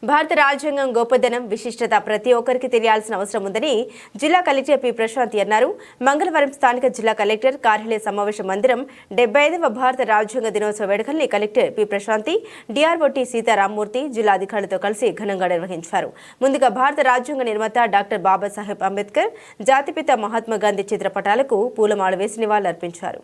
భారత రాజ్యాంగం గొప్పదనం విశిష్టత ప్రతి ఒక్కరికి తెలియాల్సిన అవసరం ఉందని జిల్లా కలెక్టర్ పి ప్రశాంతి అన్నారు. మంగళవారం స్థానిక జిల్లా కలెక్టర్ కార్యాలయ సమావేశ మందిరం 75వ భారత రాజ్యాంగ దినోత్సవ వేడుకల్ని collector P Prashanti, DRO T Sitaramamurthy జిల్లా అధికారులతో కలిసి ఘనంగా నిర్వహించారు. ముందుగా భారత రాజ్యాంగ నిర్మాత డాక్టర్ బాబాసాహెబ్ అంబేద్కర్, జాతిపిత మహాత్మా గాంధీ చిత్రపటాలకు పూలమాల వేసి నివాళులర్పించారు.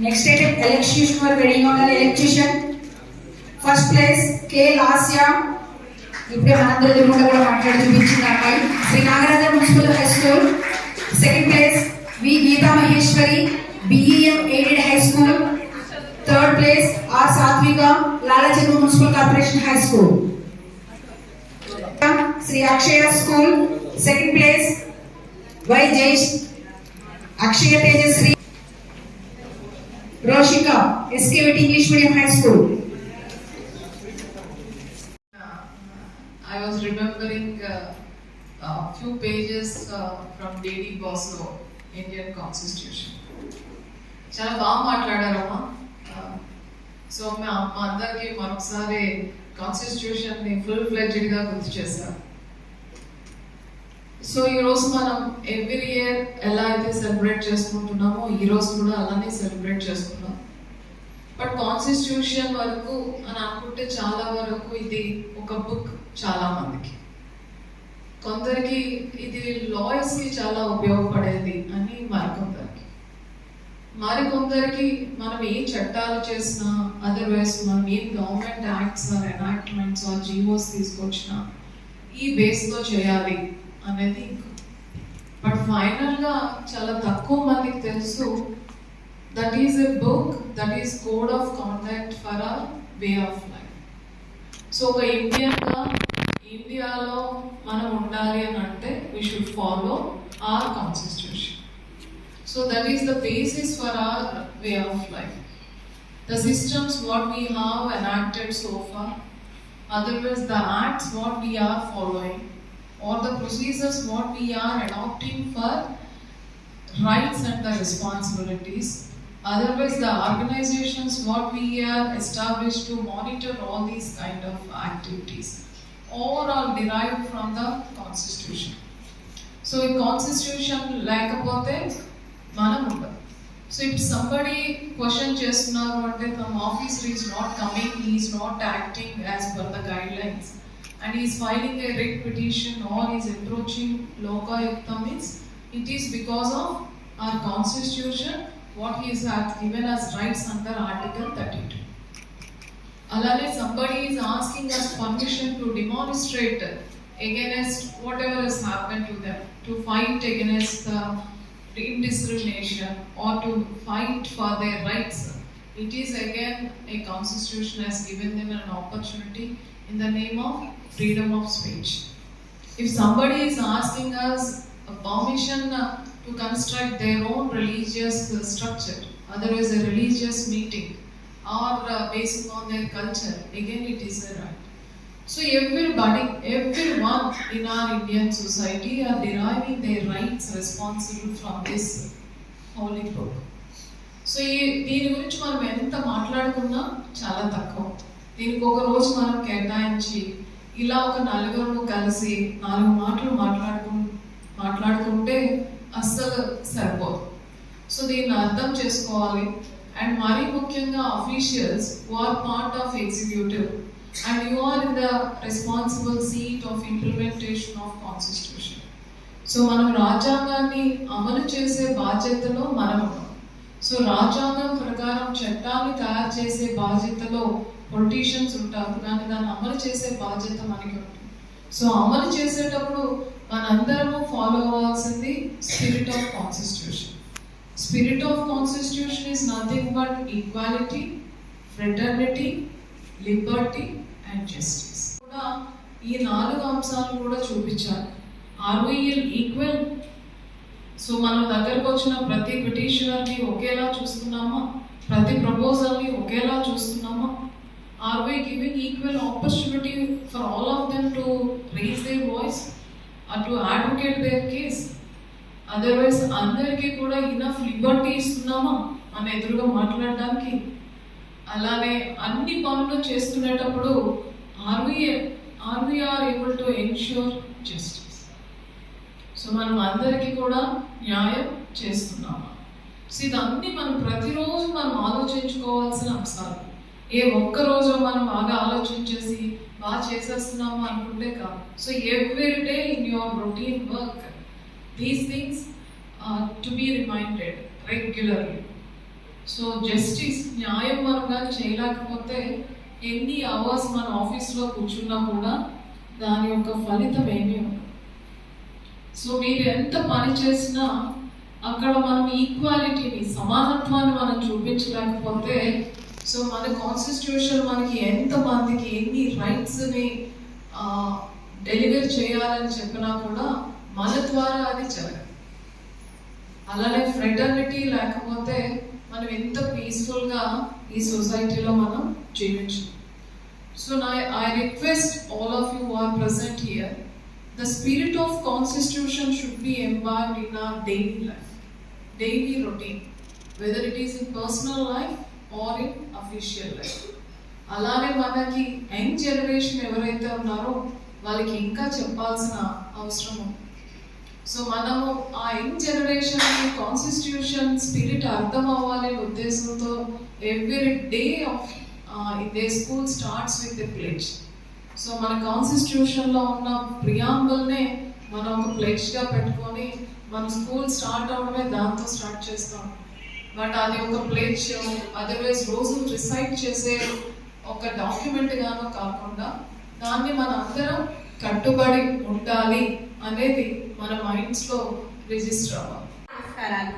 Next item, electrician or wedding on an electrician. First place, K. Lasya. ఇప్పుడే మనందరూ ఎదురుకుండా కూడా మాట్లాడి చూపించింది అమ్మాయి. Sri Nagaraja municipal high school. Second place V Geetha Maheshwari, BEM aided high school. Third place R Sathvika, Lalacheruvu municipal corporation high school. Sri Akshaya school. Second place Y Jaish Akshaya Tejasri, Roshika, SKVT English Medium High School. I was remembering a few pages from D.D. Boslow, Indian Constitution. చాలా బాగా మాట్లాడారమ్మా. So మా అందరికి మరొకసారి కాన్స్టిట్యూషన్ని full ఫ్లెడ్జ్డ్గా గుర్తు చేశారు. So ఈరోజు మనం every year ఎలా అయితే సెలబ్రేట్ చేసుకుంటున్నామో ఈరోజు కూడా అలానే సెలబ్రేట్ చేసుకున్నాం. బట్ కాన్స్టిట్యూషన్ వరకు అని అనుకుంటే చాలా వరకు ఇది ఒక బుక్ చాలా మందికి, కొందరికి ఇది లాయర్స్కి చాలా ఉపయోగపడేది అని మరికొందరికి మనం ఏ చట్టాలు చేసినా, అదర్వైజ్ మనం ఏం government acts or enactments or GOs తీసుకొచ్చినా ఈ బేస్తో చేయాలి అనేది. బట్ ఫైనల్గా చాలా తక్కువ మందికి తెలుసు that is a book, that is code of conduct for our way of life. So ఒక ఇండియాలో మనం ఉండాలి అని అంటే we should follow our constitution. So that is the basis for our way of life. The systems what we have enacted so far, otherwise the acts what we are following, or the procedures what we are adopting for rights and the responsibilities, otherwise the organizations what we are established to monitor all these kind of activities, all are derived from the constitution. So in constitution lekapothe manam undadu. So if somebody question chestunaru ante some officer is not coming, he is not acting as per the guidelines, and he is filing a writ petition or is approaching Lokayukta, means it is because of our constitution what he is given as rights under Article 32. Alane somebody is asking us permission to demonstrate against whatever has happened to them, to fight against the indiscrimination or to fight for their rights. It is again a constitution has given them an opportunity in the name of freedom of speech. If somebody is asking us a permission to construct their own religious structure, otherwise a religious meeting, or based on their culture, again it is a right. So everyone in our Indian society are deriving their rights responsible from this holy book. So దీని గురించి మనం ఎంత మాట్లాడుకున్నా చాలా తక్కువ. దీనికి ఒక రోజు మనం కేటాయించి ఇలా ఒక నలుగురు కలిసి 4 మాటలు మాట్లాడుకుంటే అస్సలు సరిపోదు. సో దీన్ని అర్థం చేసుకోవాలి. అండ్ మరీ ముఖ్యంగా officials who are part of executive and you are in the responsible seat of implementation of constitution. So మనం రాజ్యాంగాన్ని అమలు చేసే బాధ్యతలో మనం ఉన్నాం. సో రాజ్యాంగం ప్రకారం చట్టాన్ని తయారు చేసే బాధ్యతలో పొలిటీషియన్స్ ఉంటారు, కానీ దాన్ని అమలు చేసే బాధ్యత మనకి ఉంటుంది. సో అమలు చేసేటప్పుడు మనందరము ఫాలో అవ్వాల్సింది spirit of constitution. Spirit of constitution is nothing but equality, fraternity, liberty and justice. కూడా ఈ 4 అంశాలు కూడా చూపించాలి. Are we equal? సో మన దగ్గరకు వచ్చిన ప్రతి పిటిషనర్ని ఒకేలా చూస్తున్నామా? ప్రతి ప్రపోజల్ని ఒకేలా చూస్తున్నామా? Are we giving equal opportunity for all of them to raise their voice or to advocate their case? Otherwise, అందరికీ కూడా ఇనఫ్ లిబర్టీ ఇస్తున్నామా మన ఎదురుగా మాట్లాడడానికి? అలానే అన్ని పనులు చేస్తున్నప్పుడు are we are able to ensure justice? So మనం అందరికీ కూడా న్యాయం చేస్తున్నామా? సో ఇదన్నీ మనం ప్రతిరోజు మనం ఆలోచించుకోవాల్సిన అంశాలు. ఏ ఒక్కరోజు మనం బాగా ఆలోచించేసి బాగా చేసేస్తున్నాము అనుకుంటే కాదు. So every day in your routine work these things to be reminded regularly. So justice న్యాయం మనగా చేయలేకపోతే ఎన్ని అవర్స్ మన ఆఫీస్లో కూర్చున్నా కూడా దాని యొక్క ఫలితం ఏమీ ఉండదు. సో మీరు ఎంత పని చేసినా అక్కడ మనం ఈక్వాలిటీని, సమానత్వాన్ని మనం చూపించలేకపోతే సో మన కాన్స్టిట్యూషన్ మనకి ఎంతమందికి ఎన్ని రైట్స్ని డెలివర్ చేయాలని చెప్పినా కూడా మన ద్వారా అది జరగదు. అలానే ఫ్రెటర్నిటీ లేకపోతే మనం ఎంత పీస్ఫుల్గా ఈ సొసైటీలో మనం జీవించు. So I request all of you are present here, the spirit of constitution should be imbibed in our daily routine, whether it is in personal life or in official life. అలానే మనకి యంగ్ జనరేషన్ ఎవరైతే ఉన్నారో వాళ్ళకి ఇంకా చెప్పాల్సిన అవసరం ఉంది. So మనము ఆ యంగ్ జనరేషన్ కాన్స్టిట్యూషన్ స్పిరిట్ అర్థం అవ్వాలనే ఉద్దేశంతో every day of they school starts with a pledge. So మన కాన్స్టిట్యూషన్లో ఉన్న ప్రియాంబుల్నే మనం ఒక ప్లెడ్జ్గా పెట్టుకొని మన స్కూల్ స్టార్ట్ అవడమే దాంతో స్టార్ట్ చేస్తాం. బట్ అది ఒక ప్లెడ్జ్, అదర్వైజ్ రోజు రిసైట్ చేసే ఒక డాక్యుమెంట్ గానో కాకుండా దాన్ని మన అందరం కట్టుబడి ఉండాలి అనేది మన మైండ్స్లో రిజిస్టర్ అవ్వాలి. నమస్కారాలు.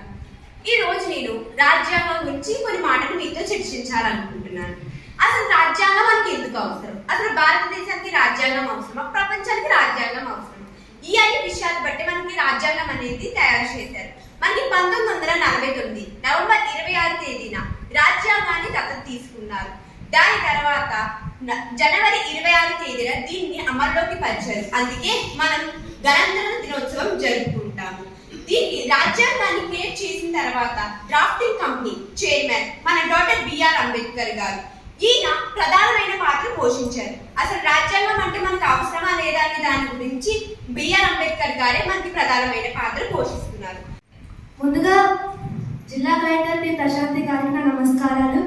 ఈ రోజు నేను రాజ్యాంగం గురించి కొన్ని మాటలు మీతో చర్చించాలనుకుంటున్నాను. అసలు రాజ్యాంగం మనకి ఎందుకు అవసరం? అసలు భారతదేశానికి రాజ్యాంగం అవసరమా? ప్రపంచానికి రాజ్యాంగం అవసరం? ఈ అన్ని విషయాలు బట్టి మనకి రాజ్యాంగం అనేది తయారు చేశారు. మనకి 1949 నవంబర్ 26 తేదీన రాజ్యాంగాన్ని దత్తత తీసుకున్నారు. దాని తర్వాత జనవరి 26 తేదీన దీన్ని అమల్లోకి పరిచారు. అందుకే మనం గణతంత్ర దినోత్సవం జరుపుకుంటాము. దీన్ని రాజ్యాంగాన్ని క్రియేట్ చేసిన తర్వాత డ్రాఫ్టింగ్ కంపెనీ చైర్మన్ మన డాక్టర్ బిఆర్ అంబేద్కర్ గారు. ఈయన ప్రధానమైన పాత్ర పోషించారు. అసలు రాజ్యాంగం అంటే మనకు అవసరమా లేదా అనే దాని గురించి బిఆర్ అంబేద్కర్ గారే మనకి ప్రధానమైన పాత్ర పోషిస్తున్నారు. ముందుగా జిల్లా కలెక్టర్ పి ప్రశాంతి గారికి నా నమస్కారాలు.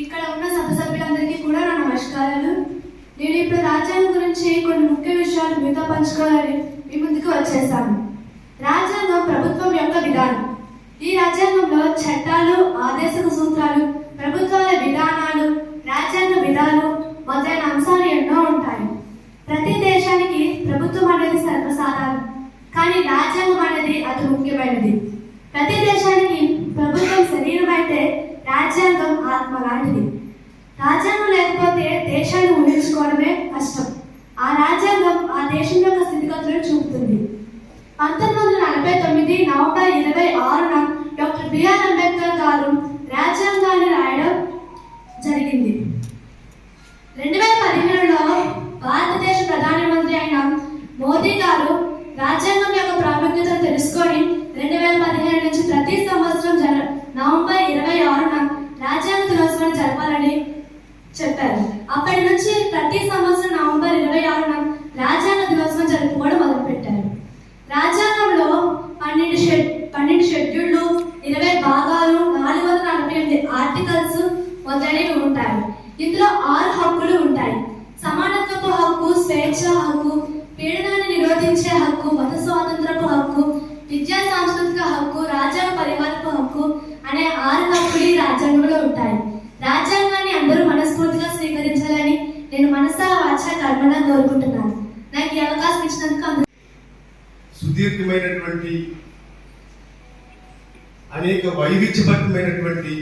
ఇక్కడ ఉన్న సభ సభ్యులందరికీ కూడా నా నమస్కారాలు. నేను ఇప్పుడు రాజ్యాంగం గురించి కొన్ని ముఖ్య విషయాలు మీతో పంచుకోవాలని మీ ముందుకు వచ్చేసాను. రాజ్యాంగం ప్రభుత్వం యొక్క విధానం. ఈ రాజ్యాంగంలో చట్టాలు, ఆదేశక సూత్రాలు, ప్రభుత్వాల విధానాలు, రాజ్యాంగ విధాలు మొదలైన అంశాలు ఎన్నో ఉంటాయి. ప్రతి దేశానికి ప్రభుత్వం అనేది సర్వసాధారణం, కానీ రాజ్యాంగం అనేది అతి ముఖ్యమైనది. ప్రతి దేశానికి ప్రభుత్వం శరీరం అయితే రాజ్యాంగం ఆత్మ లాంటిది. రాజ్యాంగం లేకపోతే దేశాన్ని ఊహించుకోవడమే కష్టం. ఆ రాజ్యాంగం ఆ దేశం యొక్క స్థితిగతులను చూపుతుంది. 1949 నవంబర్ 26న డాక్టర్ బిఆర్ అంబేద్కర్ గారు రాజ్యాంగాన్ని రాయడం జరిగింది. 2017లో భారతదేశ ప్రధానమంత్రి అయిన మోదీ గారు రాజ్యాంగం యొక్క ప్రాముఖ్యతను తెలుసుకొని 2015 నుంచి ప్రతి సంవత్సరం నవంబర్ 26న రాజ్యాంగ దినోత్సవాన్ని జరపాలని చెప్పారు. అప్పటి నుంచి ప్రతి సంవత్సరం నవంబర్ 26న రాజ్యాంగ దినోత్సవం జరుపుకోవడం మొదలుపెట్టారు. రాజ్యాంగంలో 12 షెడ్యూళ్లు, 20 భాగాలు, 448 ఆర్టికల్స్ మొదలైనవి ఉంటాయి. ఇందులో 6 హక్కులు ఉంటాయి. సమానత్వపు హక్కు, స్వేచ్ఛ హక్కు, పీడనాన్ని నిరోధించే హక్కు, మత స్వాతంత్రపు హక్కు, విద్యా సాంస్కృతిక హక్కు, రాజ్యాంగ పరిపాలనపు హక్కు అనే 6 హక్కులు ఈ రాజ్యాంగంలో ఉంటాయి. రాజ్యాంగాన్ని అందరూ మనస్ఫూర్తిగా స్వీకరించాలని నేను మనసా వాచ కర్మగా కోరుకుంటున్నాను. నాకు ఈ అవకాశం ఇచ్చినందుకు సుదీర్ఘమైనటువంటి అనేక వైవిధ్యభరితమైనటువంటి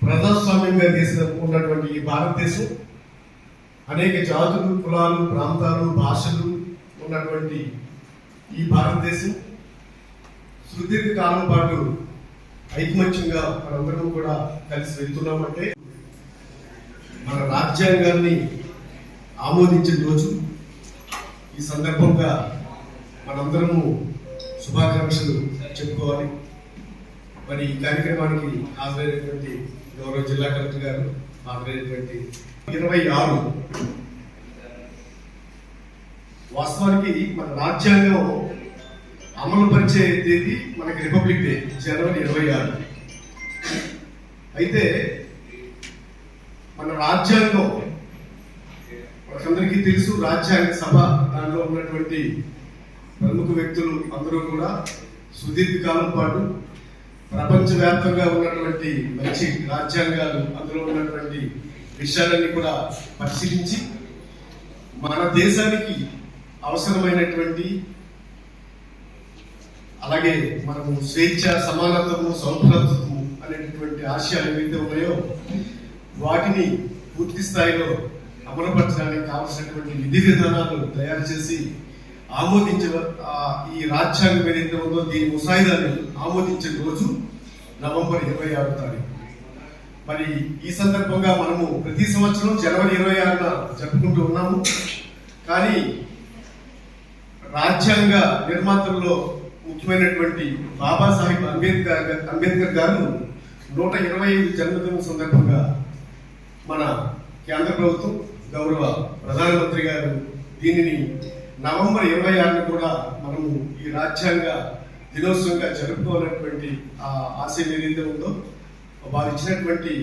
ప్రజాస్వామ్యంగా దేశం ఉన్నటువంటి ఈ భారతదేశం, అనేక జాతులు, కులాలు, ప్రాంతాలు, భాషలు ఉన్నటువంటి ఈ భారతదేశం సుదీర్ఘ కాలం పాటు ఐకమత్యంగా మనందరం కూడా కలిసి వెళ్తున్నామంటే మన రాజ్యాంగం రాజ్యాంగాన్ని ఆమోదించిన రోజు. ఈ సందర్భంగా మనందరము శుభాకాంక్షలు చెప్పుకోవాలి. మరి ఈ కార్యక్రమానికి హాజరైనటువంటి గౌరవ జిల్లా కలెక్టర్ గారు హాజరైనటువంటి 26 వాస్తవానికి మన రాజ్యాంగం అమలు పరిచే తేదీ మనకి రిపబ్లిక్ డే జనవరి 26. అయితే మన రాజ్యాంగం మనకందరికీ తెలుసు. రాజ్యాంగ సభ దానిలో ఉన్నటువంటి ప్రముఖ వ్యక్తులు అందరూ కూడా సుదీర్ఘకాలం పాటు ప్రపంచవ్యాప్తంగా ఉన్నటువంటి మంచి రాజ్యాంగాలు అందులో ఉన్నటువంటి విషయాలన్నీ కూడా పరిశీలించి మన దేశానికి అవసరమైనటువంటి అలాగే మనము స్వేచ్ఛ, సమానత్వము, సౌభ్రతము అనేటటువంటి ఆశయాలు ఏవైతే ఉన్నాయో వాటిని పూర్తి స్థాయిలో అమలుపరచడానికి కావలసినటువంటి విధి విధానాలు తయారు చేసి ఈ రాజ్యాంగం ఏదైతే ఉందో దీని ముసాయిదాన్ని ఆమోదించిన రోజు నవంబర్ 26వ తారీఖు. మరి ఈ సందర్భంగా మనము ప్రతి సంవత్సరం జనవరి 26న జరుపుకుంటూ ఉన్నాము. కానీ రాజ్యాంగ నిర్మాతల్లో ముఖ్యమైనటువంటి బాబాసాహెబ్ అంబేద్కర్ గారు 125 జన్మదినం సందర్భంగా మన కేంద్ర ప్రభుత్వం గౌరవ ప్రధానమంత్రి గారు దీనిని నవంబర్ 26ని కూడా మనము ఈ రాజ్యాంగ దినోత్సవంగా జరుపుకోవాలన్నటువంటి ఆశయం ఏదైతే ఉందో వారు ఇచ్చినటువంటి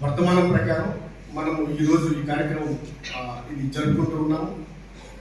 వర్తమానం ప్రకారం మనము ఈరోజు ఈ కార్యక్రమం ఇది జరుపుకుంటూ ఉన్నాము.